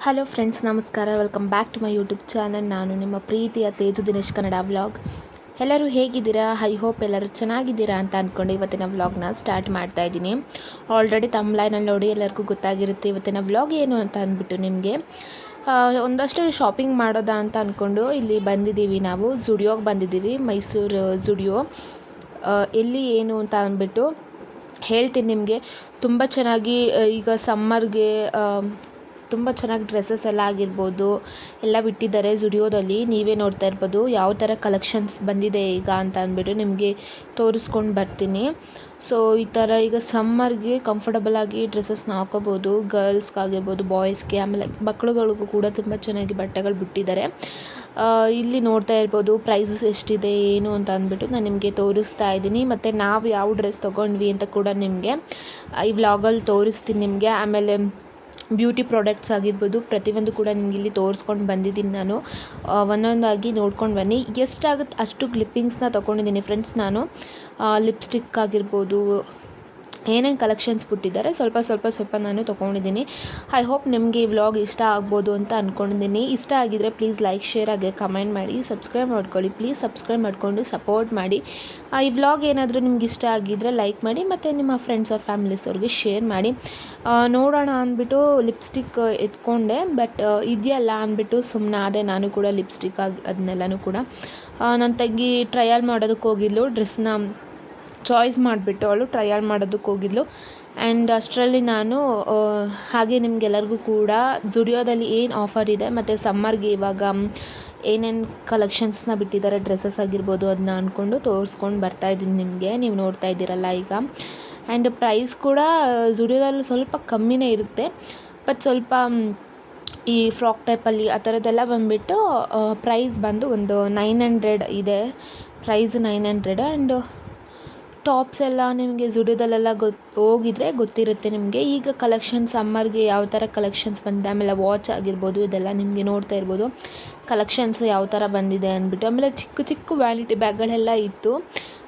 Hello friends, ನಮಸ್ಕಾರ. Welcome back to my YouTube channel. ನಾನು ನಿಮ್ಮ ಪ್ರೀತಿಯ ತೇಜು ದಿನೇಶ್ ಕನ್ನಡ ವ್ಲಾಗ್. ಎಲ್ಲರೂ ಹೇಗಿದ್ದೀರಾ? ಐ ಹೋಪ್ ಎಲ್ಲರೂ ಚೆನ್ನಾಗಿದ್ದೀರಾ ಅಂತ ಅಂದ್ಕೊಂಡು ಇವತ್ತಿನ ವ್ಲಾಗ್ನ ಸ್ಟಾರ್ಟ್ ಮಾಡ್ತಾ ಇದ್ದೀನಿ. ಆಲ್ರೆಡಿ ತಮ್ಲೈನಲ್ಲಿ ನೋಡಿ ಎಲ್ಲರಿಗೂ ಗೊತ್ತಾಗಿರುತ್ತೆ ಇವತ್ತಿನ ವ್ಲಾಗ್ ಏನು ಅಂತ ಅಂದ್ಬಿಟ್ಟು. ನಿಮಗೆ ಒಂದಷ್ಟು ಶಾಪಿಂಗ್ ಮಾಡೋದಾ ಅಂತ ಅಂದ್ಕೊಂಡು ಇಲ್ಲಿ ಬಂದಿದ್ದೀವಿ. ನಾವು ಝುಡಿಯೋಗೆ ಬಂದಿದ್ದೀವಿ, ಮೈಸೂರು ಝುಡಿಯೋ. ಎಲ್ಲಿ ಏನು ಅಂತ ಅಂದ್ಬಿಟ್ಟು ಹೇಳ್ತೀನಿ ನಿಮಗೆ. ತುಂಬ ಚೆನ್ನಾಗಿ ಈಗ ಸಮ್ಮರ್ಗೆ ತುಂಬ ಚೆನ್ನಾಗಿ ಡ್ರೆಸ್ಸಸ್ ಎಲ್ಲ ಆಗಿರ್ಬೋದು ಎಲ್ಲ ಬಿಟ್ಟಿದ್ದಾರೆ ಝುಡಿಯೋದಲ್ಲಿ. ನೀವೇ ನೋಡ್ತಾ ಇರ್ಬೋದು ಯಾವ ಥರ ಕಲೆಕ್ಷನ್ಸ್ ಬಂದಿದೆ ಈಗ ಅಂತ ಅಂದ್ಬಿಟ್ಟು ನಿಮಗೆ ತೋರಿಸ್ಕೊಂಡು ಬರ್ತೀನಿ. ಸೊ ಈ ಥರ ಈಗ ಸಮ್ಮರ್ಗೆ ಕಂಫರ್ಟಬಲ್ ಆಗಿ ಡ್ರೆಸ್ಸಸ್ನ ಹಾಕೋಬೋದು, ಗರ್ಲ್ಸ್ಗಾಗಿರ್ಬೋದು, ಬಾಯ್ಸ್ಗೆ, ಆಮೇಲೆ ಮಕ್ಕಳುಗಳಿಗೂ ಕೂಡ ತುಂಬ ಚೆನ್ನಾಗಿ ಬಟ್ಟೆಗಳು ಬಿಟ್ಟಿದ್ದಾರೆ. ಇಲ್ಲಿ ನೋಡ್ತಾ ಇರ್ಬೋದು ಪ್ರೈಸಸ್ ಎಷ್ಟಿದೆ ಏನು ಅಂತ ಅಂದ್ಬಿಟ್ಟು ನಾನು ನಿಮಗೆ ತೋರಿಸ್ತಾ ಇದ್ದೀನಿ. ಮತ್ತು ನಾವು ಯಾವ ಡ್ರೆಸ್ ತೊಗೊಂಡ್ವಿ ಅಂತ ಕೂಡ ನಿಮಗೆ ಈ ವ್ಲಾಗಲ್ಲಿ ತೋರಿಸ್ತೀನಿ ನಿಮಗೆ. ಆಮೇಲೆ ಬ್ಯೂಟಿ ಪ್ರಾಡಕ್ಟ್ಸ್ ಆಗಿರ್ಬೋದು ಪ್ರತಿಯೊಂದು ಕೂಡ ನಿಮ್ಗೆ ಇಲ್ಲಿ ತೋರಿಸ್ಕೊಂಡು ಬಂದಿದ್ದೀನಿ ನಾನು. ಒಂದೊಂದಾಗಿ ನೋಡ್ಕೊಂಡು ಬನ್ನಿ. ಎಷ್ಟಾಗುತ್ತೆ ಅಷ್ಟು ಕ್ಲಿಪ್ಪಿಂಗ್ಸ್ನ ತೊಗೊಂಡಿದ್ದೀನಿ ಫ್ರೆಂಡ್ಸ್ ನಾನು. ಲಿಪ್ಸ್ಟಿಕ್ ಆಗಿರ್ಬೋದು, ಏನೇನು ಕಲೆಕ್ಷನ್ಸ್ ಬಿಟ್ಟಿದ್ದಾರೆ ಸ್ವಲ್ಪ ನಾನು ತೊಗೊಂಡಿದ್ದೀನಿ. ಐ ಹೋಪ್ ನಿಮಗೆ ಈ ವ್ಲಾಗ್ ಇಷ್ಟ ಆಗ್ಬೋದು ಅಂತ ಅಂದ್ಕೊಂಡಿದ್ದೀನಿ. ಇಷ್ಟ ಆಗಿದ್ದರೆ ಪ್ಲೀಸ್ ಲೈಕ್, ಶೇರ್ ಆಗಿ ಕಮೆಂಟ್ ಮಾಡಿ, ಸಬ್ಸ್ಕ್ರೈಬ್ ಮಾಡ್ಕೊಳ್ಳಿ. ಪ್ಲೀಸ್ ಸಬ್ಸ್ಕ್ರೈಬ್ ಮಾಡಿಕೊಂಡು ಸಪೋರ್ಟ್ ಮಾಡಿ. ಈ ವ್ಲಾಗ್ ಏನಾದರೂ ನಿಮ್ಗೆ ಇಷ್ಟ ಆಗಿದ್ದರೆ ಲೈಕ್ ಮಾಡಿ, ಮತ್ತು ನಿಮ್ಮ ಫ್ರೆಂಡ್ಸ್ ಆರ್ ಫ್ಯಾಮಿಲೀಸ್ ಅವ್ರಿಗೆ ಶೇರ್ ಮಾಡಿ. ನೋಡೋಣ ಅಂದ್ಬಿಟ್ಟು ಲಿಪ್ಸ್ಟಿಕ್ ಎತ್ಕೊಂಡೆ, ಬಟ್ ಇದೆಯಲ್ಲ ಅಂದ್ಬಿಟ್ಟು ಸುಮ್ಮನೆ ಅದೇ ನಾನು ಕೂಡ ಲಿಪ್ಸ್ಟಿಕ್ ಅದನ್ನೆಲ್ಲನೂ ಕೂಡ. ನನ್ನ ತಂಗಿ ಟ್ರಯಲ್ ಮಾಡೋದಕ್ಕೆ ಹೋಗಿದ್ಲು, ಡ್ರೆಸ್ನ ಚಾಯ್ಸ್ ಮಾಡಿಬಿಟ್ಟು ಅವಳು ಟ್ರಯಲ್ ಮಾಡೋದಕ್ಕೆ ಹೋಗಿದ್ಲು. ಆ್ಯಂಡ್ ಅಷ್ಟರಲ್ಲಿ ನಾನು ಹಾಗೆ ನಿಮಗೆಲ್ಲರಿಗೂ ಕೂಡ ಝುಡಿಯೋದಲ್ಲಿ ಏನು ಆಫರ್ ಇದೆ ಮತ್ತು ಸಮ್ಮರ್ಗೆ ಇವಾಗ ಏನೇನು ಕಲೆಕ್ಷನ್ಸ್ನ ಬಿಟ್ಟಿದ್ದಾರೆ ಡ್ರೆಸ್ಸಸ್ ಆಗಿರ್ಬೋದು ಅದನ್ನ ಅಂದ್ಕೊಂಡು ತೋರಿಸ್ಕೊಂಡು ಬರ್ತಾಯಿದ್ದೀನಿ ನಿಮಗೆ. ನೀವು ನೋಡ್ತಾ ಇದ್ದೀರಲ್ಲ ಈಗ. ಆ್ಯಂಡ್ ಪ್ರೈಸ್ ಕೂಡ ಝುಡಿಯೋದಲ್ಲಿ ಸ್ವಲ್ಪ ಕಮ್ಮಿನೇ ಇರುತ್ತೆ, ಬಟ್ ಸ್ವಲ್ಪ ಈ ಫ್ರಾಕ್ ಟೈಪಲ್ಲಿ ಆ ಥರದ್ದೆಲ್ಲ ಬಂದುಬಿಟ್ಟು ಪ್ರೈಸ್ ಬಂದು ಒಂದು 900 ಇದೆ. ಪ್ರೈಸ್ 900. ಆ್ಯಂಡ್ ಟಾಪ್ಸ್ ಎಲ್ಲ ನಿಮಗೆ ಝುಡಿಯೋದಲ್ಲೆಲ್ಲ ಹೋಗಿದ್ರೆ ಗೊತ್ತಿರುತ್ತೆ ನಿಮಗೆ. ಈಗ ಕಲೆಕ್ಷನ್ ಸಮ್ಮರ್ಗೆ ಯಾವ ಥರ ಕಲೆಕ್ಷನ್ಸ್ ಬಂದಿದೆ, ಆಮೇಲೆ ವಾಚ್ ಆಗಿರ್ಬೋದು ಇದೆಲ್ಲ ನಿಮಗೆ ನೋಡ್ತಾ ಇರ್ಬೋದು ಕಲೆಕ್ಷನ್ಸ್ ಯಾವ ಥರ ಬಂದಿದೆ ಅಂದ್ಬಿಟ್ಟು. ಆಮೇಲೆ ಚಿಕ್ಕ ವ್ಯಾನಿಟಿ ಬ್ಯಾಗ್ಗಳೆಲ್ಲ ಇತ್ತು,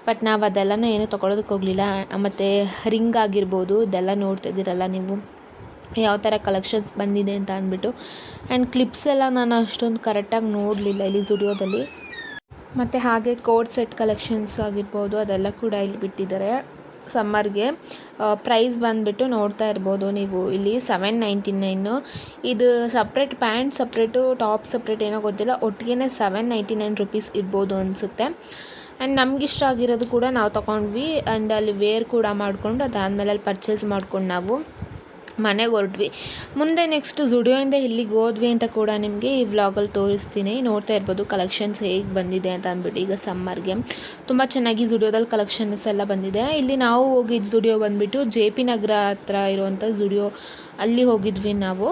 ಬಟ್ ನಾವು ಅದೆಲ್ಲನೂ ಏನೂ ತೊಗೊಳೋದಕ್ಕೆ ಹೋಗಲಿಲ್ಲ. ಮತ್ತು ರಿಂಗ್ ಆಗಿರ್ಬೋದು ಇದೆಲ್ಲ ನೋಡ್ತಾ ಇದ್ದೀರಲ್ಲ ನೀವು ಯಾವ ಥರ ಕಲೆಕ್ಷನ್ಸ್ ಬಂದಿದೆ ಅಂತ ಅಂದ್ಬಿಟ್ಟು. ಆ್ಯಂಡ್ ಕ್ಲಿಪ್ಸ್ ಎಲ್ಲ ನಾನು ಅಷ್ಟೊಂದು ಕರೆಕ್ಟಾಗಿ ನೋಡಲಿಲ್ಲ ಇಲ್ಲಿ ಝುಡಿಯೋದಲ್ಲಿ. ಮತ್ತು ಹಾಗೆ ಕೋಟ್ ಸೆಟ್ ಕಲೆಕ್ಷನ್ಸ್ ಆಗಿರ್ಬೋದು ಅದೆಲ್ಲ ಕೂಡ ಇಲ್ಲಿ ಬಿಟ್ಟಿದ್ದಾರೆ ಸಮ್ಮರ್ಗೆ. ಪ್ರೈಸ್ ಬಂದುಬಿಟ್ಟು ನೋಡ್ತಾ ಇರ್ಬೋದು ನೀವು ಇಲ್ಲಿ 799. ಇದು separate pant separate, top separate ಏನೋ ಗೊತ್ತಿಲ್ಲ, ಒಟ್ಟಿಗೆ 799 ರುಪೀಸ್ ಇರ್ಬೋದು ಅನಿಸುತ್ತೆ. ಆ್ಯಂಡ್ ನಮಗಿಷ್ಟ ಆಗಿರೋದು ಕೂಡ ನಾವು ತೊಗೊಂಡ್ವಿ. ಆ್ಯಂಡ್ ಅಲ್ಲಿ ವೇರ್ ಕೂಡ ಮಾಡಿಕೊಂಡು ಅದಾದಮೇಲೆ ಅಲ್ಲಿ ಪರ್ಚೇಸ್ ಮಾಡ್ಕೊಂಡು ನಾವು ಮನೆಗೆ ಹೊರಟ್ವಿ. ಮುಂದೆ ನೆಕ್ಸ್ಟ್ ಝುಡಿಯೋಯಿಂದ ಎಲ್ಲಿಗೆ ಹೋದ್ವಿ ಅಂತ ಕೂಡ ನಿಮಗೆ ಈ ವ್ಲಾಗಲ್ಲಿ ತೋರಿಸ್ತೀನಿ. ನೋಡ್ತಾ ಇರ್ಬೋದು ಕಲೆಕ್ಷನ್ಸ್ ಹೇಗೆ ಬಂದಿದೆ ಅಂತ ಅಂದ್ಬಿಟ್ಟು. ಈಗ ಸಮ್ಮರ್ಗೆ ತುಂಬ ಚೆನ್ನಾಗಿ ಝುಡಿಯೋದಲ್ಲಿ ಕಲೆಕ್ಷನ್ಸ್ ಎಲ್ಲ ಬಂದಿದೆ. ಇಲ್ಲಿ ನಾವು ಹೋಗಿದ್ದು ಝುಡಿಯೋ ಬಂದುಬಿಟ್ಟು JP ನಗರ ಹತ್ರ ಇರುವಂಥ ಝುಡಿಯೋ, ಅಲ್ಲಿ ಹೋಗಿದ್ವಿ ನಾವು.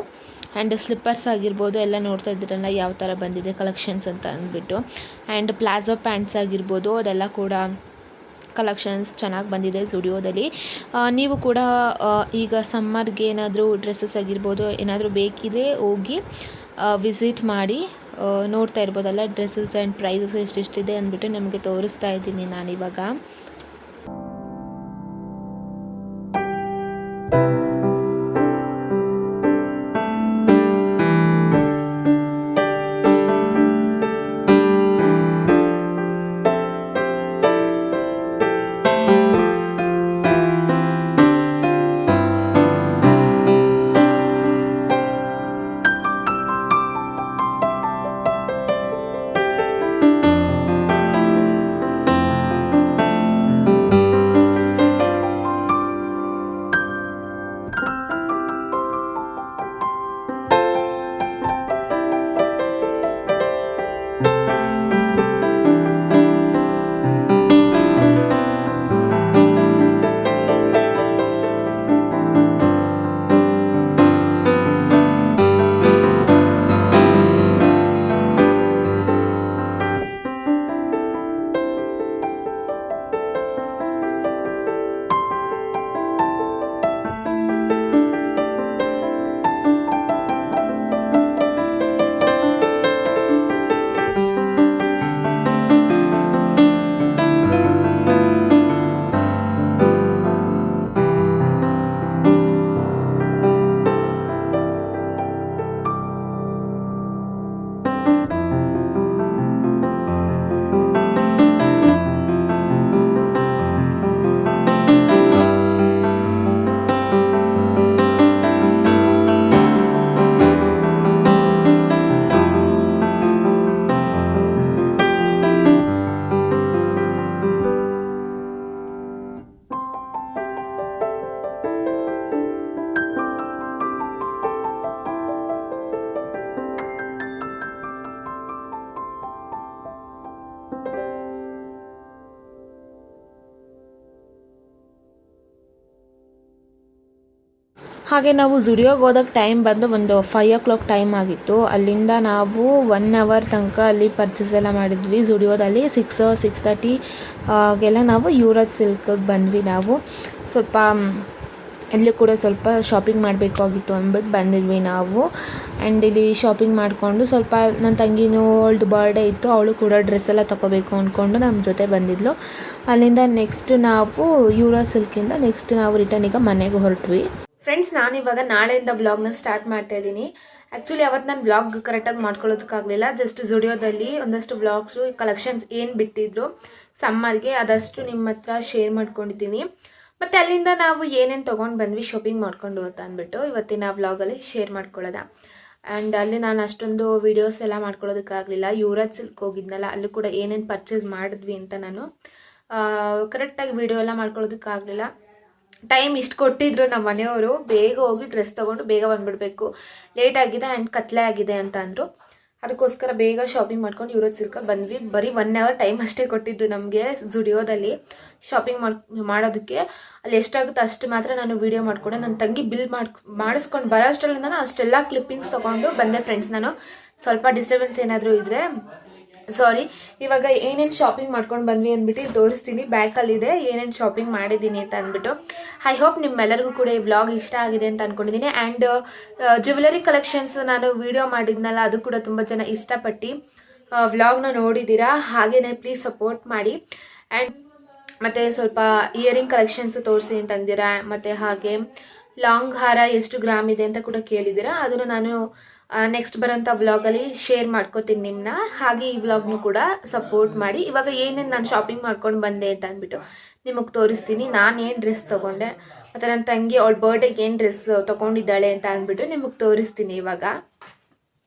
ಆ್ಯಂಡ್ ಸ್ಲಿಪ್ಪರ್ಸ್ ಆಗಿರ್ಬೋದು ಎಲ್ಲ ನೋಡ್ತಾ ಇದ್ದೀರಲ್ಲ ಯಾವ ಥರ ಬಂದಿದೆ ಕಲೆಕ್ಷನ್ಸ್ ಅಂತ ಅಂದ್ಬಿಟ್ಟು. ಆ್ಯಂಡ್ ಪ್ಲಾಜೋ ಪ್ಯಾಂಟ್ಸ್ ಆಗಿರ್ಬೋದು ಅದೆಲ್ಲ ಕೂಡ ಕಲೆಕ್ಷನ್ಸ್ ಚೆನ್ನಾಗಿ ಬಂದಿದೆ ಝುಡಿಯೋದಲ್ಲಿ. ನೀವು ಕೂಡ ಈಗ ಸಮ್ಮರ್ಗೆ ಏನಾದರೂ ಡ್ರೆಸ್ಸಸ್ ಆಗಿರ್ಬೋದು ಏನಾದರೂ ಬೇಕಿದ್ರೆ ಹೋಗಿ ವಿಸಿಟ್ ಮಾಡಿ. ನೋಡ್ತಾ ಇರ್ಬೋದಲ್ಲ ಡ್ರೆಸ್ಸಸ್ ಆ್ಯಂಡ್ ಪ್ರೈಸಸ್ ಎಷ್ಟೆಷ್ಟಿದೆ ಅಂದ್ಬಿಟ್ಟು ನಿಮಗೆ ತೋರಿಸ್ತಾ ಇದ್ದೀನಿ ನಾನಿವಾಗ. ಹಾಗೆ ನಾವು ಝುಡಿಯೋಗೆ ಹೋದಾಗ ಟೈಮ್ ಬಂದು ಒಂದು 5 o'clock ಟೈಮ್ ಆಗಿತ್ತು. ಅಲ್ಲಿಂದ ನಾವು 1 ಅವರ್ ತನಕ ಅಲ್ಲಿ ಪರ್ಚೇಸ್ ಎಲ್ಲ ಮಾಡಿದ್ವಿ. ಝುಡಿಯೋದಲ್ಲಿ 6:30 ಗೆಲ್ಲ ನಾವು ಯುವರಾಜ್ ಸಿಲ್ಕ್ಗೆ ಬಂದ್ವಿ. ನಾವು ಸ್ವಲ್ಪ ಇಲ್ಲಿ ಕೂಡ ಸ್ವಲ್ಪ ಶಾಪಿಂಗ್ ಮಾಡಬೇಕಾಗಿತ್ತು ಅಂದ್ಬಿಟ್ಟು ಬಂದಿದ್ವಿ ನಾವು. ಆ್ಯಂಡ್ ಇಲ್ಲಿ ಶಾಪಿಂಗ್ ಮಾಡಿಕೊಂಡು ಸ್ವಲ್ಪ ನನ್ನ ತಂಗಿನೂ ಅವಳದು ಬರ್ಡೇ ಇತ್ತು, ಅವಳು ಕೂಡ ಡ್ರೆಸ್ ಎಲ್ಲ ತೊಗೋಬೇಕು ಅಂದ್ಕೊಂಡು ನಮ್ಮ ಜೊತೆ ಬಂದಿದ್ಲು. ಅಲ್ಲಿಂದ ನೆಕ್ಸ್ಟ್ ನಾವು ಯುವರಾಜ್ ಸಿಲ್ಕಿಂದ ನೆಕ್ಸ್ಟ್ ನಾವು ರಿಟರ್ನ್ ಈಗ ಮನೆಗೆ ಹೊರಟ್ವಿ. ಫ್ರೆಂಡ್ಸ್, ನಾನಿವಾಗ ನಾಳೆಯಿಂದ ವ್ಲಾಗ್ನ ಸ್ಟಾರ್ಟ್ ಮಾಡ್ತಾ ಇದ್ದೀನಿ. ಆ್ಯಕ್ಚುಲಿ ಅವತ್ತು ನಾನು ವ್ಲಾಗ್ ಕರೆಕ್ಟಾಗಿ ಮಾಡ್ಕೊಳ್ಳೋದಕ್ಕಾಗಲಿಲ್ಲ. ಜಸ್ಟ್ ಝುಡಿಯೋದಲ್ಲಿ ಒಂದಷ್ಟು ವ್ಲಾಗ್ಸು ಕಲೆಕ್ಷನ್ಸ್ ಏನು ಬಿಟ್ಟಿದ್ರು ಸಮ್ಮರ್ಗೆ ಅದಷ್ಟು ನಿಮ್ಮ ಹತ್ರ ಶೇರ್ ಮಾಡ್ಕೊಂಡಿದ್ದೀನಿ. ಮತ್ತು ಅಲ್ಲಿಂದ ನಾವು ಏನೇನು ತೊಗೊಂಡು ಬಂದ್ವಿ ಶಾಪಿಂಗ್ ಮಾಡ್ಕೊಂಡು ಅಂತ ಅಂದ್ಬಿಟ್ಟು ಇವತ್ತಿನ ವ್ಲಾಗಲ್ಲಿ ಶೇರ್ ಮಾಡ್ಕೊಳ್ಳೋದ. ಆ್ಯಂಡ್ ಅಲ್ಲಿ ನಾನು ಅಷ್ಟೊಂದು ವೀಡಿಯೋಸ್ ಎಲ್ಲ ಮಾಡ್ಕೊಳ್ಳೋದಕ್ಕಾಗಲಿಲ್ಲ. ಯುವರಾಜ್ ಸಿಲ್ಕ್ ಹೋಗಿದ್ನಲ್ಲ, ಅಲ್ಲೂ ಕೂಡ ಏನೇನು ಪರ್ಚೇಸ್ ಮಾಡಿದ್ವಿ ಅಂತ ನಾನು ಕರೆಕ್ಟಾಗಿ ವೀಡಿಯೋ ಎಲ್ಲ ಮಾಡ್ಕೊಳ್ಳೋದಕ್ಕಾಗಲಿಲ್ಲ. ಟೈಮ್ ಇಷ್ಟು ಕೊಟ್ಟಿದ್ರು ನಮ್ಮ ಮನೆಯವರು, ಬೇಗ ಹೋಗಿ ಡ್ರೆಸ್ ತೊಗೊಂಡು ಬೇಗ ಬಂದುಬಿಡಬೇಕು, ಲೇಟ್ ಆಗಿದೆ ಆ್ಯಂಡ್ ಕತ್ಲೆ ಆಗಿದೆ ಅಂತ ಅಂದರು. ಅದಕ್ಕೋಸ್ಕರ ಬೇಗ ಶಾಪಿಂಗ್ ಮಾಡ್ಕೊಂಡು ಯುವರಾಜ್ ಸಿಲ್ಕಲ್ಲಿ ಬಂದ್ವಿ. ಬರೀ 1 ಅವರ್ ಟೈಮ್ ಅಷ್ಟೇ ಕೊಟ್ಟಿದ್ದು ನಮಗೆ ಝುಡಿಯೋದಲ್ಲಿ ಶಾಪಿಂಗ್ ಮಾಡೋದಕ್ಕೆ. ಅಲ್ಲಿ ಎಷ್ಟಾಗುತ್ತೆ ಅಷ್ಟು ಮಾತ್ರ ನಾನು ವೀಡಿಯೋ ಮಾಡಿಕೊಂಡೆ. ನನ್ನ ತಂಗಿ ಬಿಲ್ ಮಾಡಿಸ್ಕೊಂಡು ಬರೋ ಅಷ್ಟರಲ್ಲಿ ನಾನು ಅಷ್ಟೆಲ್ಲ ಕ್ಲಿಪ್ಪಿಂಗ್ಸ್ ತೊಗೊಂಡು ಬಂದೆ. ಫ್ರೆಂಡ್ಸ್, ನಾನು ಸ್ವಲ್ಪ ಡಿಸ್ಟರ್ಬೆನ್ಸ್ ಏನಾದರೂ ಇದ್ದರೆ ಸಾರಿ. ಇವಾಗ ಏನೇನು ಶಾಪಿಂಗ್ ಮಾಡ್ಕೊಂಡು ಬಂದ್ವಿ ಅಂದ್ಬಿಟ್ಟು ತೋರಿಸ್ತೀನಿ. ಬ್ಯಾಕಲ್ಲಿದೆ ಏನೇನು ಶಾಪಿಂಗ್ ಮಾಡಿದ್ದೀನಿ ಅಂತ ಅಂದ್ಬಿಟ್ಟು. ಐ ಹೋಪ್ ನಿಮ್ಮೆಲ್ಲರಿಗೂ ಕೂಡ ಈ ವ್ಲಾಗ್ ಇಷ್ಟ ಆಗಿದೆ ಅಂತ ಅಂದ್ಕೊಂಡಿದ್ದೀನಿ. ಆ್ಯಂಡ್ ಜ್ಯುವೆಲರಿ ಕಲೆಕ್ಷನ್ಸ್ ನಾನು ವಿಡಿಯೋ ಮಾಡಿದ್ನಲ್ಲ, ಅದು ಕೂಡ ತುಂಬ ಜನ ಇಷ್ಟಪಟ್ಟು ವ್ಲಾಗ್ನ ನೋಡಿದ್ದೀರಾ. ಹಾಗೆಯೇ ಪ್ಲೀಸ್ ಸಪೋರ್ಟ್ ಮಾಡಿ. ಆ್ಯಂಡ್ ಮತ್ತು ಸ್ವಲ್ಪ ಇಯರಿಂಗ್ ಕಲೆಕ್ಷನ್ಸ್ ತೋರಿಸಿ ಅಂತಂದಿರಾ. ಮತ್ತು ಹಾಗೆ ಲಾಂಗ್ ಹಾರ ಎಷ್ಟು ಗ್ರಾಮ್ ಇದೆ ಅಂತ ಕೂಡ ಕೇಳಿದ್ದೀರಾ. ಅದನ್ನು ನಾನು ನೆಕ್ಸ್ಟ್ ಬರೋಂಥ ವ್ಲಾಗಲ್ಲಿ ಶೇರ್ ಮಾಡ್ಕೋತೀನಿ ನಿಮ್ಮನ್ನ. ಹಾಗೆ ಈ ವ್ಲಾಗ್ನು ಕೂಡ ಸಪೋರ್ಟ್ ಮಾಡಿ. ಇವಾಗ ಏನೇನು ನಾನು ಶಾಪಿಂಗ್ ಮಾಡ್ಕೊಂಡು ಬಂದೆ ಅಂತ ಅಂದ್ಬಿಟ್ಟು ನಿಮಗೆ ತೋರಿಸ್ತೀನಿ. ನಾನು ಏನು ಡ್ರೆಸ್ ತೊಗೊಂಡೆ ಮತ್ತು ನನ್ನ ತಂಗಿ ಅವಳ ಬರ್ಡೇಗೆ ಏನು ಡ್ರೆಸ್ ತೊಗೊಂಡಿದ್ದಾಳೆ ಅಂತ ಅಂದ್ಬಿಟ್ಟು ನಿಮಗೆ ತೋರಿಸ್ತೀನಿ ಇವಾಗ.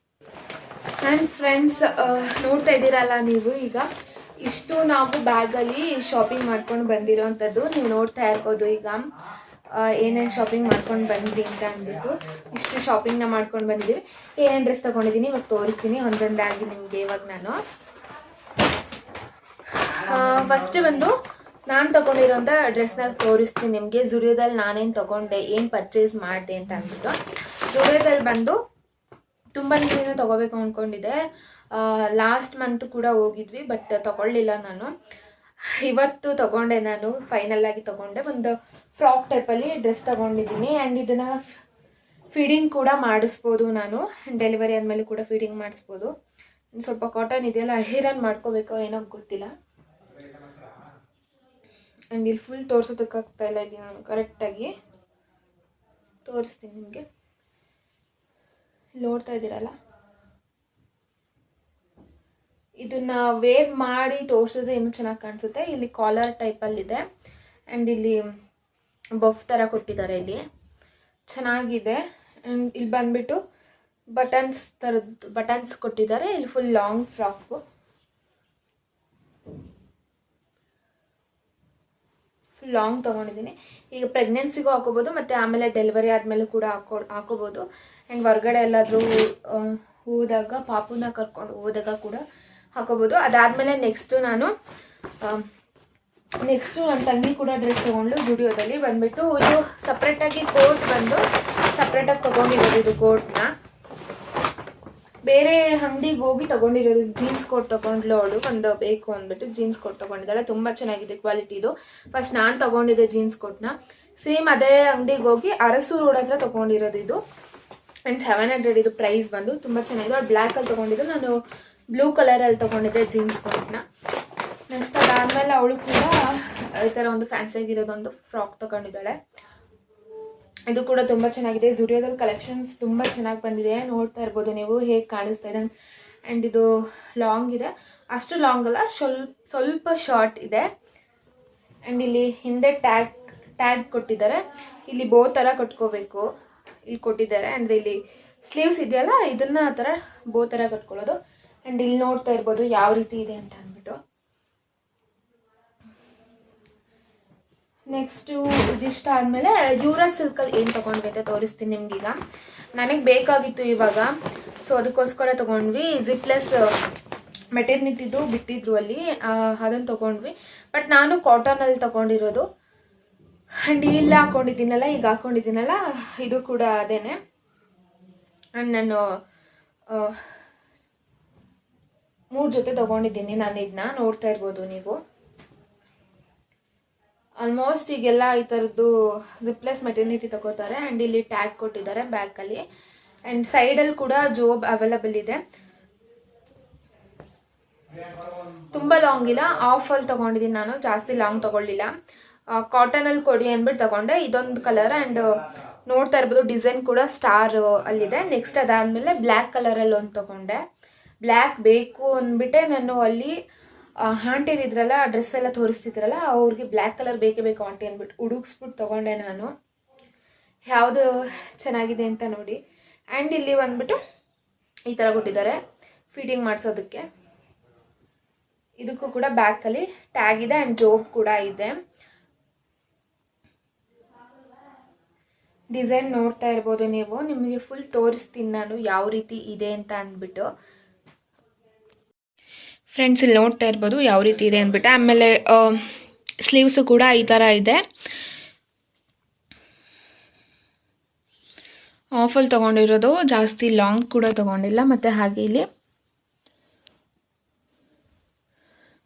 ಆ್ಯಂಡ್ ಫ್ರೆಂಡ್ಸ್, ನೋಡ್ತಾ ಇದ್ದೀರಲ್ಲ ನೀವು, ಈಗ ಇಷ್ಟು ನಾವು ಬ್ಯಾಗಲ್ಲಿ ಶಾಪಿಂಗ್ ಮಾಡ್ಕೊಂಡು ಬಂದಿರೋವಂಥದ್ದು ನೀವು ನೋಡ್ತಾ ಇರ್ಬೋದು. ಈಗ ಏನೇನು ಶಾಪಿಂಗ್ ಮಾಡ್ಕೊಂಡು ಬಂದ್ವಿ ಅಂತ ಅಂದ್ಬಿಟ್ಟು ಇಷ್ಟು ಶಾಪಿಂಗ್ನ ಮಾಡ್ಕೊಂಡು ಬಂದಿದ್ದೀವಿ. ಏನೇನು ಡ್ರೆಸ್ ತೊಗೊಂಡಿದ್ದೀನಿ ಇವಾಗ ತೋರಿಸ್ತೀನಿ ಒಂದೊಂದಾಗಿ ನಿಮಗೆ. ಇವಾಗ ನಾನು ಫಸ್ಟ್ ಬಂದು ನಾನು ತೊಗೊಂಡಿರೋಂಥ ಡ್ರೆಸ್ನ ತೋರಿಸ್ತೀನಿ ನಿಮಗೆ. ಝುಡಿಯೋದಲ್ಲಿ ನಾನೇನು ತೊಗೊಂಡೆ, ಏನು ಪರ್ಚೇಸ್ ಮಾಡಿದೆ ಅಂತ ಅಂದ್ಬಿಟ್ಟು. ಝುಡಿಯೋದಲ್ಲಿ ಬಂದು ತುಂಬ ದಿನ ತೊಗೋಬೇಕು ಅಂದ್ಕೊಂಡಿದ್ದೆ. ಲಾಸ್ಟ್ ಮಂತ್ ಕೂಡ ಹೋಗಿದ್ವಿ, ಬಟ್ ತೊಗೊಳ್ಳಿಲ್ಲ ನಾನು. ಇವತ್ತು ತೊಗೊಂಡೆ, ನಾನು ಫೈನಲ್ ಆಗಿ ತೊಗೊಂಡೆ. ಒಂದು ಫ್ರಾಕ್ ಟೈಪಲ್ಲಿ ಡ್ರೆಸ್ ತೊಗೊಂಡಿದ್ದೀನಿ. ಆ್ಯಂಡ್ ಇದನ್ನು ಫೀಡಿಂಗ್ ಕೂಡ ಮಾಡಿಸ್ಬೋದು ನಾನು. ಡೆಲಿವರಿ ಆದಮೇಲೆ ಕೂಡ ಫೀಡಿಂಗ್ ಮಾಡಿಸ್ಬೋದು. ಸ್ವಲ್ಪ ಕಾಟನ್ ಇದೆಯಲ್ಲ, ಐರನ್ ಮಾಡ್ಕೋಬೇಕೋ ಏನೋ ಗೊತ್ತಿಲ್ಲ. ಆ್ಯಂಡ್ ಇಲ್ಲಿ ಫುಲ್ ತೋರಿಸೋದಕ್ಕಾಗ್ತಾ ಇಲ್ಲ, ಇಲ್ಲಿ ನಾನು ಕರೆಕ್ಟಾಗಿ ತೋರಿಸ್ತೀನಿ ನಿಮಗೆ. ನೋಡ್ತಾ ಇದ್ದೀರಲ್ಲ, ಇದನ್ನು ವೇರ್ ಮಾಡಿ ತೋರಿಸಿದ್ರೆ ಇನ್ನೂ ಚೆನ್ನಾಗಿ ಕಾಣಿಸುತ್ತೆ. ಇಲ್ಲಿ ಕಾಲರ್ ಟೈಪಲ್ಲಿದೆ ಆ್ಯಂಡ್ ಇಲ್ಲಿ ಬಫ್ ಥರ ಕೊಟ್ಟಿದ್ದಾರೆ, ಇಲ್ಲಿ ಚೆನ್ನಾಗಿದೆ. ಆ್ಯಂಡ್ ಇಲ್ಲಿ ಬಂದುಬಿಟ್ಟು ಬಟನ್ಸ್ ಥರದ್ದು ಬಟನ್ಸ್ ಕೊಟ್ಟಿದ್ದಾರೆ. ಇಲ್ಲಿ full long frock, full long ತೊಗೊಂಡಿದ್ದೀನಿ. ಈಗ ಪ್ರೆಗ್ನೆನ್ಸಿಗೂ ಹಾಕೋಬೋದು ಮತ್ತು ಆಮೇಲೆ ಡೆಲಿವರಿ ಆದಮೇಲೆ ಕೂಡ ಹಾಕೋಬೋದು. ಆ್ಯಂಡ್ ಹೊರ್ಗಡೆ ಎಲ್ಲಾದರೂ ಹೋದಾಗ, ಪಾಪುನ ಕರ್ಕೊಂಡು ಹೋದಾಗ ಕೂಡ ಹಾಕೋಬೋದು. ಅದಾದಮೇಲೆ ನೆಕ್ಸ್ಟು ನನ್ನ ತಂಗಿ ಕೂಡ ಡ್ರೆಸ್ ತೊಗೊಂಡು ಝುಡಿಯೋದಲ್ಲಿ ಬಂದುಬಿಟ್ಟು. ಇದು ಸಪ್ರೇಟಾಗಿ ಕೋಟ್ ಬಂದು ಸಪ್ರೇಟಾಗಿ ತೊಗೊಂಡಿರೋದು. ಇದು ಕೋಟ್ನ ಬೇರೆ ಅಂಗಡಿಗೆ ಹೋಗಿ ತೊಗೊಂಡಿರೋದು. ಜೀನ್ಸ್ ಕೋಟ್ ತೊಗೊಂಡ್ಲು ಅವಳು, ಒಂದು ಬೇಕು ಅಂದ್ಬಿಟ್ಟು ಜೀನ್ಸ್ ಕೋಟ್ ತೊಗೊಂಡಿದ್ದಾಳೆ. ತುಂಬ ಚೆನ್ನಾಗಿದೆ ಕ್ವಾಲಿಟಿದು. ಫಸ್ಟ್ ನಾನು ತೊಗೊಂಡಿದ್ದೆ ಜೀನ್ಸ್ ಕೋಟ್ನ. ಸೇಮ್ ಅದೇ ಅಂಗಡಿಗೆ ಹೋಗಿ ಅರಸು ರೋಡ್ ಹತ್ರ ತೊಗೊಂಡಿರೋದು ಇದು. ಆ್ಯಂಡ್ 700 ಇದು ಪ್ರೈಸ್ ಬಂದು. ತುಂಬ ಚೆನ್ನಾಗಿದೆ. ಅವಳು ಬ್ಲ್ಯಾಕಲ್ಲಿ ತೊಗೊಂಡಿದ್ದು, ನಾನು ಬ್ಲೂ ಕಲರಲ್ಲಿ ತೊಗೊಂಡಿದ್ದೆ ಜೀನ್ಸ್ ಕೋಟ್ನ. ನೆಕ್ಸ್ಟ್ ಅದಾದಮೇಲೆ ಅವಳು ಕೂಡ ಈ ಥರ ಒಂದು ಫ್ಯಾನ್ಸಿಯಾಗಿರೋದೊಂದು ಫ್ರಾಕ್ ತೊಗೊಂಡಿದ್ದಾಳೆ. ಇದು ಕೂಡ ತುಂಬ ಚೆನ್ನಾಗಿದೆ. ಝುಡಿಯೋದಲ್ಲಿ ಕಲೆಕ್ಷನ್ಸ್ ತುಂಬ ಚೆನ್ನಾಗಿ ಬಂದಿದೆ. ನೋಡ್ತಾ ಇರ್ಬೋದು ನೀವು ಹೇಗೆ ಕಾಣಿಸ್ತಾ ಇದೆ. ಆ್ಯಂಡ್ ಇದು ಲಾಂಗ್ ಇದೆ, ಅಷ್ಟು ಲಾಂಗ್ ಅಲ್ಲ, ಸ್ವಲ್ಪ ಶಾರ್ಟ್ ಇದೆ. ಆ್ಯಂಡ್ ಇಲ್ಲಿ ಹಿಂದೆ ಟ್ಯಾಗ್ ಕೊಟ್ಟಿದ್ದಾರೆ. ಇಲ್ಲಿ ಬೋ ಥರ ಕಟ್ಕೋಬೇಕು, ಇಲ್ಲಿ ಕೊಟ್ಟಿದ್ದಾರೆ. ಅಂದರೆ ಇಲ್ಲಿ ಸ್ಲೀವ್ಸ್ ಇದೆಯಲ್ಲ, ಇದನ್ನು ಆ ಥರ ಬೋ ಥರ ಕಟ್ಕೊಳ್ಳೋದು. ಆ್ಯಂಡ್ ಇಲ್ಲಿ ನೋಡ್ತಾ ಇರ್ಬೋದು ಯಾವ ರೀತಿ ಇದೆ ಅಂತ ಅಂದ್ಬಿಟ್ಟು. ನೆಕ್ಸ್ಟು ಇದಿಷ್ಟ ಆದಮೇಲೆ ಯುವರಾಜ್ ಸಿಲ್ಕಲ್ಲಿ ಏನು ತೊಗೊಂಡ್ವಿ ಅಂತ ತೋರಿಸ್ತೀನಿ ನಿಮ್ಗೀಗ. ನನಗೆ ಬೇಕಾಗಿತ್ತು ಇವಾಗ, ಸೊ ಅದಕ್ಕೋಸ್ಕರ ತೊಗೊಂಡ್ವಿ. ಜಿಪ್ಲೆಸ್ ಮೆಟರ್ನಿಟಿದು ಬಿಟ್ಟಿದ್ರು ಅಲ್ಲಿ, ಅದನ್ನು ತೊಗೊಂಡ್ವಿ. ಬಟ್ ನಾನು ಕಾಟನಲ್ಲಿ ತೊಗೊಂಡಿರೋದು. ಆ್ಯಂಡ್ ಇಲ್ಲಿ ಹಾಕೊಂಡಿದ್ದೀನಲ್ಲ, ಈಗ ಹಾಕೊಂಡಿದ್ದೀನಲ್ಲ, ಇದು ಕೂಡ ಅದೇನೆ. ಆ್ಯಂಡ್ ನಾನು 3 ಜೊತೆ ತೊಗೊಂಡಿದ್ದೀನಿ. ನಾನು ಇದನ್ನ ನೋಡ್ತಾ ಇರ್ಬೋದು ನೀವು. ಆಲ್ಮೋಸ್ಟ್ ಈಗೆಲ್ಲ ಈ ಥರದ್ದು ಜಿಪ್ಲೆಸ್ ಮೆಟರ್ನಿಟಿ ತಗೋತಾರೆ. ಆ್ಯಂಡ್ ಇಲ್ಲಿ ಟ್ಯಾಗ್ ಕೊಟ್ಟಿದ್ದಾರೆ ಬ್ಯಾಕಲ್ಲಿ. ಆ್ಯಂಡ್ ಸೈಡಲ್ಲಿ ಕೂಡ ಜೋಬ್ ಅವೈಲಬಲ್ ಇದೆ. ತುಂಬ ಲಾಂಗ್ ಇಲ್ಲ, ಆಫಲ್ಲಿ ತೊಗೊಂಡಿದ್ದೀನಿ ನಾನು, ಜಾಸ್ತಿ ಲಾಂಗ್ ತೊಗೊಳ್ಳಿಲ್ಲ. ಕಾಟನಲ್ಲಿ ಕೊಡಿ ಅಂದ್ಬಿಟ್ಟು ತಗೊಂಡೆ. ಇದೊಂದು ಕಲರ್. ಆ್ಯಂಡ್ ನೋಡ್ತಾ ಇರ್ಬೋದು ಡಿಸೈನ್ ಕೂಡ ಸ್ಟಾರ್ ಅಲ್ಲಿದೆ. ನೆಕ್ಸ್ಟ್ ಅದಾದಮೇಲೆ ಬ್ಲ್ಯಾಕ್ ಕಲರಲ್ಲಿ ಒಂದು ತೊಗೊಂಡೆ. ಬ್ಲ್ಯಾಕ್ ಬೇಕು ಅಂದ್ಬಿಟ್ಟೆ ನಾನು ಅಲ್ಲಿ ಆಂಟಿರಿದ್ರಲ್ಲ, ಡ್ರೆಸ್ ಎಲ್ಲ ತೋರಿಸ್ತಿದ್ರಲ್ಲ, ಅವ್ರಿಗೆ ಬ್ಲ್ಯಾಕ್ ಕಲರ್ ಬೇಕೇ ಬೇಕು ಆಂಟಿ ಅಂದ್ಬಿಟ್ಟು ಹುಡುಕ್ಸ್ಬಿಟ್ಟು ತೊಗೊಂಡೆ ನಾನು. ಯಾವುದು ಚೆನ್ನಾಗಿದೆ ಅಂತ ನೋಡಿ. ಆ್ಯಂಡ್ ಇಲ್ಲಿ ಬಂದ್ಬಿಟ್ಟು ಈ ಥರ ಕೊಟ್ಟಿದ್ದಾರೆ ಫಿಟ್ಟಿಂಗ್ ಮಾಡಿಸೋದಕ್ಕೆ. ಇದಕ್ಕೂ ಕೂಡ ಬ್ಯಾಕಲ್ಲಿ ಟ್ಯಾಗ್ ಇದೆ ಆ್ಯಂಡ್ ಜೋಬ್ ಕೂಡ ಇದೆ. ಡಿಸೈನ್ ನೋಡ್ತಾ ಇರ್ಬೋದು ನೀವು. ನಿಮಗೆ ಫುಲ್ ತೋರಿಸ್ತೀನಿ ನಾನು ಯಾವ ರೀತಿ ಇದೆ ಅಂತ ಅಂದ್ಬಿಟ್ಟು. ಫ್ರೆಂಡ್ಸ್ ಇಲ್ಲಿ ನೋಡ್ತಾ ಇರ್ಬೋದು ಯಾವ ರೀತಿ ಇದೆ ಅಂದ್ಬಿಟ್ಟು. ಆಮೇಲೆ ಸ್ಲೀವ್ಸು ಕೂಡ ಈ ಥರ ಇದೆ. ಆಫಲ್ಲಿ ತೊಗೊಂಡಿರೋದು, ಜಾಸ್ತಿ ಲಾಂಗ್ ಕೂಡ ತೊಗೊಂಡಿಲ್ಲ. ಮತ್ತು ಹಾಗೆ ಇಲ್ಲಿ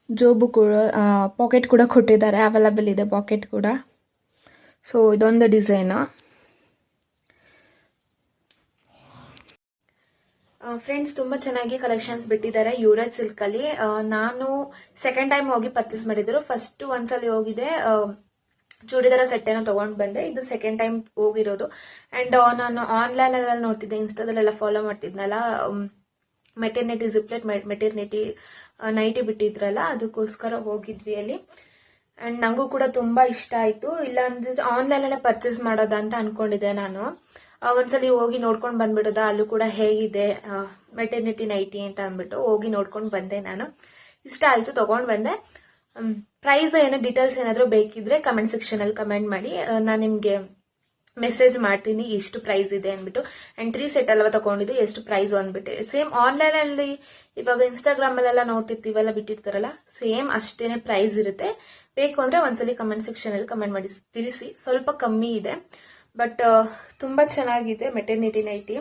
ಜೋಬು ಕೂಡ, ಪಾಕೆಟ್ ಕೂಡ ಕೊಟ್ಟಿದ್ದಾರೆ, ಅವೈಲಬಲ್ ಇದೆ ಪಾಕೆಟ್ ಕೂಡ. ಸೊ ಇದೊಂದು ಡಿಸೈನು. ಫ್ರೆಂಡ್ಸ್ ತುಂಬ ಚೆನ್ನಾಗಿ ಕಲೆಕ್ಷನ್ಸ್ ಬಿಟ್ಟಿದ್ದಾರೆ ಯುವರಾಜ್ ಸಿಲ್ಕಲ್ಲಿ. ನಾನು ಸೆಕೆಂಡ್ ಟೈಮ್ ಹೋಗಿ ಪರ್ಚೇಸ್ ಮಾಡಿದ್ರು. ಫಸ್ಟ್ ಒಂದ್ಸಲಿ ಹೋಗಿದೆ, ಚೂಡಿದಾರ ಸೆಟ್ ಏನೋ ತೊಗೊಂಡು ಬಂದೆ. ಇದು ಸೆಕೆಂಡ್ ಟೈಮ್ ಹೋಗಿರೋದು. ಆ್ಯಂಡ್ ನಾನು ಆನ್ಲೈನಲ್ಲೆಲ್ಲ ನೋಡ್ತಿದ್ದೆ, ಇನ್ಸ್ಟಾದಲ್ಲೆಲ್ಲ ಫಾಲೋ ಮಾಡ್ತಿದ್ನಲ್ಲ, ಮೆಟರ್ನಿಟಿ ಜಿಪ್ಲೆಟ್ ಮೆಟರ್ನಿಟಿ ನೈಟಿ ಬಿಟ್ಟಿದ್ರಲ್ಲ, ಅದಕ್ಕೋಸ್ಕರ ಹೋಗಿದ್ವಿ ಅಲ್ಲಿ. ಆ್ಯಂಡ್ ನನಗೂ ಕೂಡ ತುಂಬ ಇಷ್ಟ ಆಯಿತು. ಇಲ್ಲ ಅಂದ್ರೆ ಆನ್ಲೈನಲ್ಲೇ ಪರ್ಚೇಸ್ ಮಾಡೋದಾ ಅಂತ ಅಂದ್ಕೊಂಡಿದ್ದೆ ನಾನು. ಒಂದ್ಸಲಿ ಹೋಗಿ ನೋಡ್ಕೊಂಡು ಬಂದ್ಬಿಡೋದ, ಅಲ್ಲೂ ಕೂಡ ಹೇಗಿದೆ ಮೆಟರ್ನಿಟಿ ನೈಟಿ ಅಂತ ಅಂದ್ಬಿಟ್ಟು ಹೋಗಿ ನೋಡ್ಕೊಂಡು ಬಂದೆ ನಾನು. ಇಷ್ಟ ಆಯಿತು, ತೊಗೊಂಡು ಬಂದೆ. ಪ್ರೈಸ್ ಏನೋ ಡೀಟೇಲ್ಸ್ ಏನಾದರೂ ಬೇಕಿದ್ರೆ ಕಮೆಂಟ್ ಸೆಕ್ಷನಲ್ಲಿ ಕಮೆಂಟ್ ಮಾಡಿ, ನಾನು ನಿಮಗೆ ಮೆಸೇಜ್ ಮಾಡ್ತೀನಿ ಎಷ್ಟು ಪ್ರೈಸ್ ಇದೆ ಅಂದ್ಬಿಟ್ಟು. ಆ್ಯಂಡ್ 3 ಸೆಟ್ ಅಲ್ವಾ ತಗೊಂಡಿದ್ದು, ಎಷ್ಟು ಪ್ರೈಸ್ ಅಂದ್ಬಿಟ್ಟು. ಸೇಮ್ ಆನ್ಲೈನಲ್ಲಿ ಇವಾಗ ಇನ್ಸ್ಟಾಗ್ರಾಮಲ್ಲೆಲ್ಲ ನೋಡ್ತಿರ್ತೀವಲ್ಲ, ಬಿಟ್ಟಿರ್ತಾರಲ್ಲ, ಸೇಮ್ ಅಷ್ಟೇನೆ ಪ್ರೈಸ್ ಇರುತ್ತೆ. ಬೇಕು ಅಂದರೆ ಒಂದ್ಸಲಿ ಕಮೆಂಟ್ ಸೆಕ್ಷನಲ್ಲಿ ಕಮೆಂಟ್ ಮಾಡಿ ತಿಳಿಸಿ. ಸ್ವಲ್ಪ ಕಮ್ಮಿ ಇದೆ, ಬಟ್ ತುಂಬ ಚೆನ್ನಾಗಿದೆ ಮೆಟರ್ನಿಟಿ ನೈಟಿ.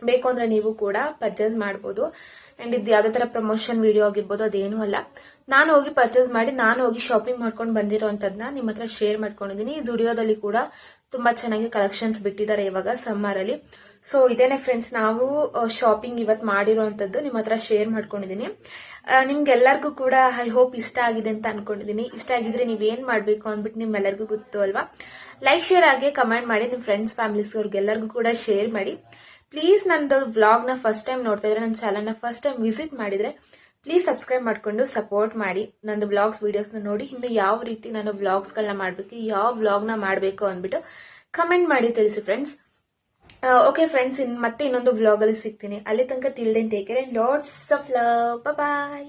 ಬೇಕು ಅಂದರೆ ನೀವು ಕೂಡ ಪರ್ಚೇಸ್ ಮಾಡ್ಬೋದು. ಆ್ಯಂಡ್ ಇದು ಯಾವುದೇ ಥರ ಪ್ರಮೋಷನ್ ವಿಡಿಯೋ ಆಗಿರ್ಬೋದು, ಅದೇನೂ ಅಲ್ಲ. ನಾನು ಹೋಗಿ ಪರ್ಚೇಸ್ ಮಾಡಿ, ನಾನು ಹೋಗಿ ಶಾಪಿಂಗ್ ಮಾಡ್ಕೊಂಡು ಬಂದಿರೋವಂಥದ್ದನ್ನ ನಿಮ್ಮ ಹತ್ರ ಶೇರ್ ಮಾಡ್ಕೊಂಡಿದ್ದೀನಿ. ಈ ಜುಡಿಯೋದಲ್ಲಿ ಕೂಡ ತುಂಬ ಚೆನ್ನಾಗಿ ಕಲೆಕ್ಷನ್ಸ್ ಬಿಟ್ಟಿದ್ದಾರೆ ಇವಾಗ ಸಮ್ಮರಲ್ಲಿ. ಸೊ ಇದೇನೆ ಫ್ರೆಂಡ್ಸ್, ನಾವು ಶಾಪಿಂಗ್ ಇವತ್ತು ಮಾಡಿರೋವಂಥದ್ದು ನಿಮ್ಮ ಹತ್ರ ಶೇರ್ ಮಾಡ್ಕೊಂಡಿದ್ದೀನಿ. ನಿಮ್ಗೆಲ್ಲರಿಗೂ ಕೂಡ ಐ ಹೋಪ್ ಇಷ್ಟ ಆಗಿದೆ ಅಂತ ಅನ್ಕೊಂಡಿದ್ದೀನಿ. ಇಷ್ಟ ಆಗಿದ್ರೆ ನೀವೇನು ಮಾಡಬೇಕು ಅಂದ್ಬಿಟ್ಟು ನಿಮ್ಮೆಲ್ಲರಿಗೂ ಗೊತ್ತು ಅಲ್ವಾ. ಲೈಕ್ ಶೇರ್ ಆಗಿ ಕಮೆಂಟ್ ಮಾಡಿ, ನಿಮ್ಮ ಫ್ರೆಂಡ್ಸ್ ಫ್ಯಾಮಿಲೀಸ್ ಅವ್ರಿಗೆಲ್ಲರಿಗೂ ಕೂಡ ಶೇರ್ ಮಾಡಿ. ಪ್ಲೀಸ್ ನಂದು ವ್ಲಾಗ್ನ ಫಸ್ಟ್ ಟೈಮ್ ನೋಡ್ತಾ ಇದ್ರೆ, ನನ್ನ ಚಾನಲ್ನ ಫಸ್ಟ್ ಟೈಮ್ ವಿಸಿಟ್ ಮಾಡಿದರೆ ಪ್ಲೀಸ್ ಸಬ್ಸ್ಕ್ರೈಬ್ ಮಾಡಿಕೊಂಡು ಸಪೋರ್ಟ್ ಮಾಡಿ. ನಂದು ವ್ಲಾಗ್ಸ್ ವೀಡಿಯೋಸ್ನ ನೋಡಿ ಇನ್ನು ಯಾವ ರೀತಿ ನಾನು ವ್ಲಾಗ್ಸ್ಗಳನ್ನ ಮಾಡಬೇಕು, ಯಾವ ವ್ಲಾಗ್ನ ಮಾಡಬೇಕು ಅಂದ್ಬಿಟ್ಟು ಕಮೆಂಟ್ ಮಾಡಿ ತಿಳಿಸಿ ಫ್ರೆಂಡ್ಸ್. ಓಕೆ ಫ್ರೆಂಡ್ಸ್, ಮತ್ತೆ ಇನ್ನೊಂದು ವ್ಲಾಗಲ್ಲಿ ಸಿಗ್ತೀನಿ. ಅಲ್ಲಿ ತನಕ till then take care and lots of love. Bye.